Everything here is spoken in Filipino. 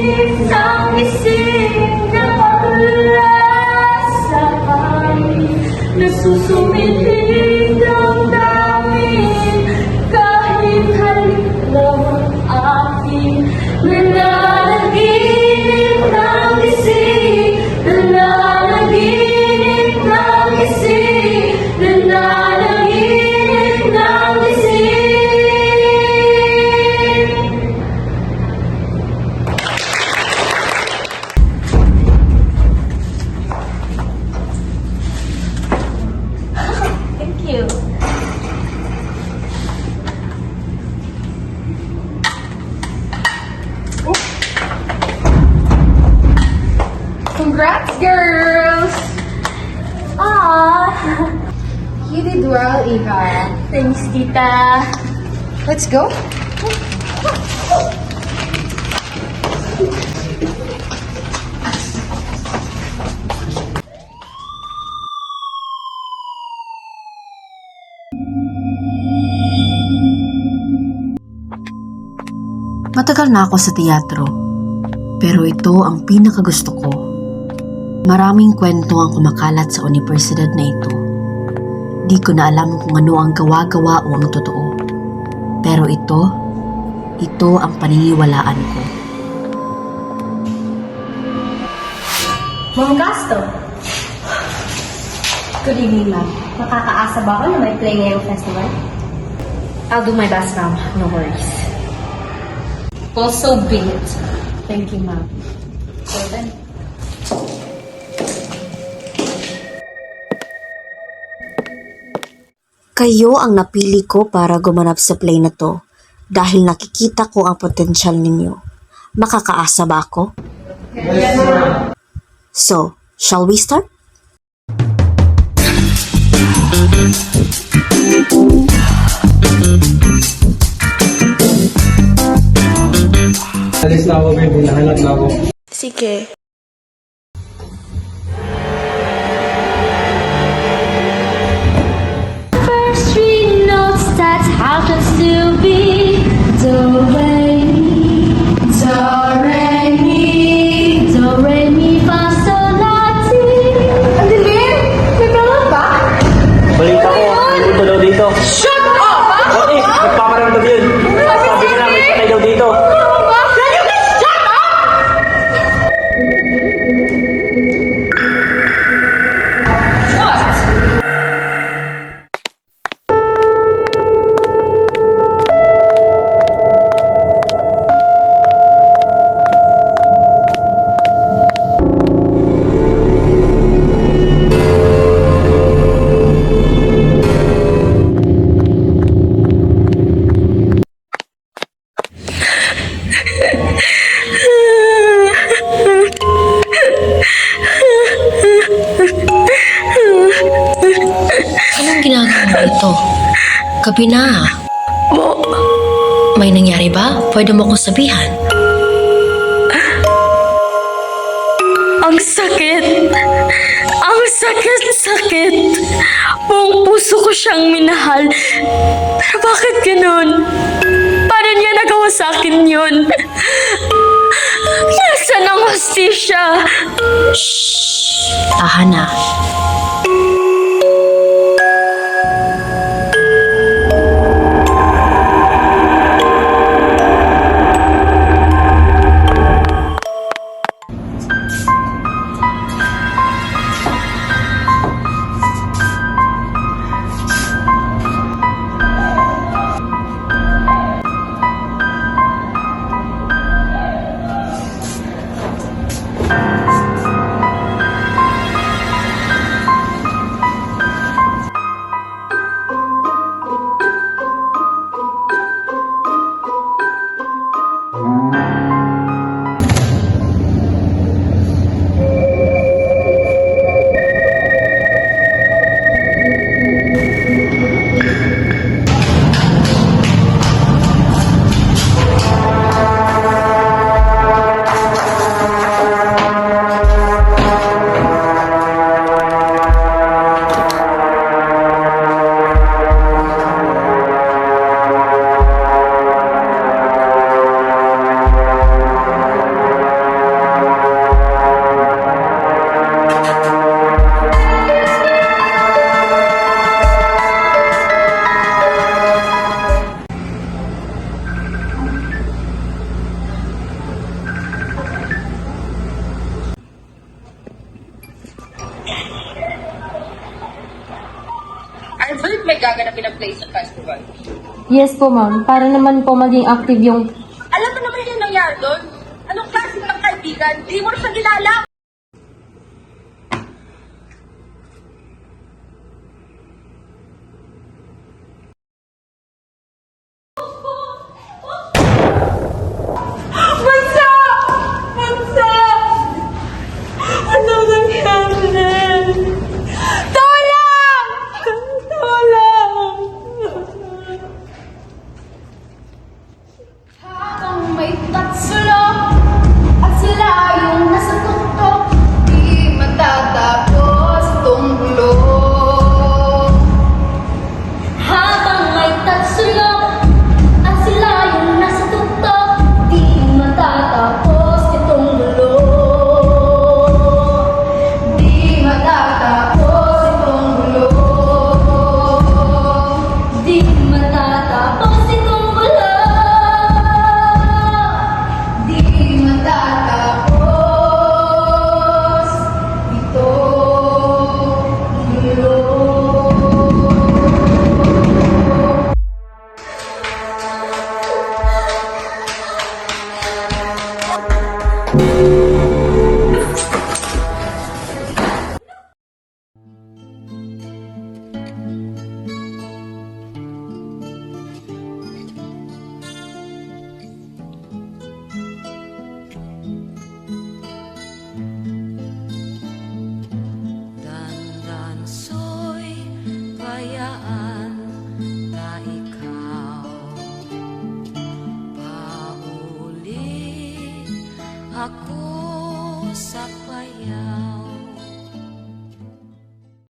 isang gising na pagla sa hangin, nagsusumiling damdamin, kahit halik lang ang akin. Nananaginip ng gising, nananaginip ng gising, nananaginip ng gising. Thank you. Congrats, girls! You did well, Iha. Thanks, tita. Let's go. Matagal na ako sa teatro, pero ito ang pinakagusto ko. Maraming kwento ang kumakalat sa universidad na ito. Di ko na alam kung ano ang gawa-gawa o ang totoo. Pero ito ang paniniwalaan ko. Ma'am Gasto. Good evening, ma'am. Makakaasa ba ako na may play ngayong festival? I'll do my best, ma'am. No worries. Well, so be it. Thank you, ma'am. So then. Kayo ang napili ko para gumanap sa play na to dahil nakikita ko ang potensyal ninyo. Makakaasa ba ako? Yes, ma'am. So, shall we start? Alis na ako, babe. Nahanap na ako. Sige. First three notes, that's how it to be. Do, re, mi. Do, re, mi. Do, re, mi, fa, sol, la, ti. Ang dilim! May balon ba? Balita ko, may punto daw dito. Shut up! Oh, nagpaparamdam yun. Sabi ka na, may patay daw dito. Can you please shut up? Anong ginagawa mo ito? Gabi na. May nangyari ba? Pwede mo akong sabihan. Ang sakit! Ang sakit-sakit! Buong puso ko siyang minahal. Pero bakit ganun? Paano niya nagawa sa akin yun? Nasaan ang hostisya? Tahan na. may gaganapin ang place sa festival. Yes po, ma'am. Para naman po maging active yung... Alam mo naman yung nangyari doon? Anong klase ng kaibigan? Di mo na siya kilala! Bansa! Bansa! Anong nangyari? Tulong! Tulong! Habang may tatsulok at sila yung nasa tuktok, di matatapos itong gulo. Habang may tatsulok at sila yung nasa tuktok, di matatapos itong gulo. Di matatapos itong gulo. Di matatapos itong gulo. Di matatapos itong gulo. Dandansoy, bayaan na ikaw pauli ako sa payaw.